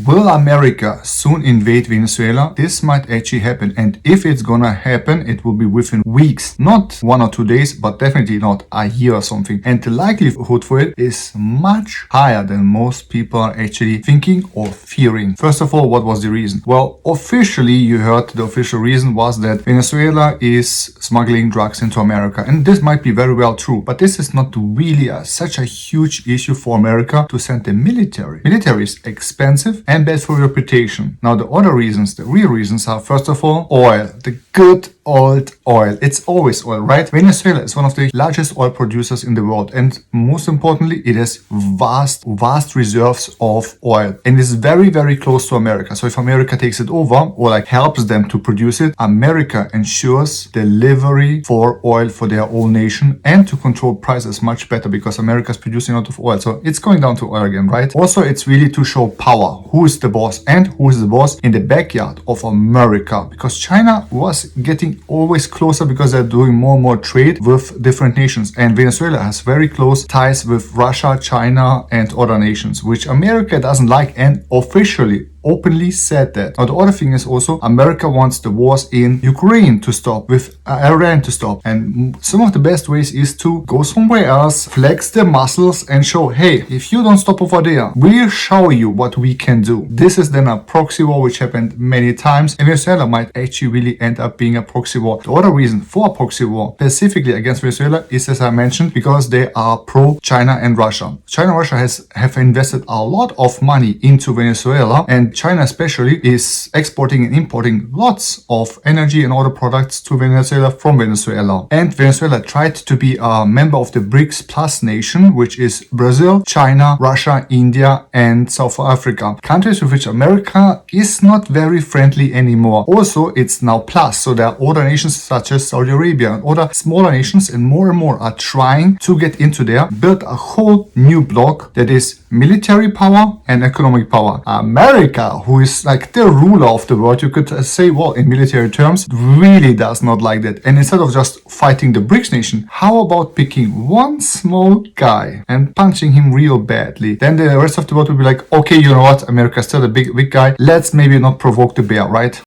Will America soon invade Venezuela? This might actually happen, and if it's gonna happen, it will be within weeks, not 1 or 2 days, but definitely not a year or something. And the likelihood for it is much higher than most people are actually thinking or fearing. First of all, what was the reason? Well, officially, you heard the official reason was that Venezuela is smuggling drugs into America, and this might be very well true, but this is not really such a huge issue for America to send the military. Military is expensive and bad for reputation. Now, the other reasons, the real reasons are, first of all, oil. The good old oil. It's always oil, right? Venezuela is one of the largest oil producers in the world, and most importantly, it has vast reserves of oil, and is very, very close to America. So if America takes it over or like helps them to produce it, America ensures delivery for oil for their own nation and to control prices much better because America is producing a lot of oil. So it's going down to oil again, right? Also, it's really to show power. Who is the boss and who is the boss in the backyard of America, because China was getting always closer because they're doing more and more trade with different nations, and Venezuela has very close ties with Russia, China, and other nations, which America doesn't like and officially openly said that. Now, the other thing is also America wants the wars in Ukraine to stop, with Iran to stop, and some of the best ways is to go somewhere else, flex their muscles and show, hey, if you don't stop over there, we'll show you what we can do. This is then a proxy war, which happened many times, and Venezuela might actually really end up being a proxy war. The other reason for a proxy war specifically against Venezuela is, as I mentioned, because they are pro-China and Russia. China and Russia have invested a lot of money into Venezuela, and China especially is exporting and importing lots of energy and other products to Venezuela from Venezuela. And Venezuela tried to be a member of the BRICS Plus nation, which is Brazil, China, Russia, India, and South Africa. Countries with which America is not very friendly anymore. Also, it's now Plus, so there are other nations such as Saudi Arabia and other smaller nations, and more are trying to get into there, build a whole new bloc that is military power and economic power. America, who is like the ruler of the world, you could say, well, in military terms, really does not like that. And instead of just fighting the BRICS nation, how about picking one small guy and punching him real badly? Then the rest of the world will be like, okay, you know what, America's still a big guy, let's maybe not provoke the bear, right?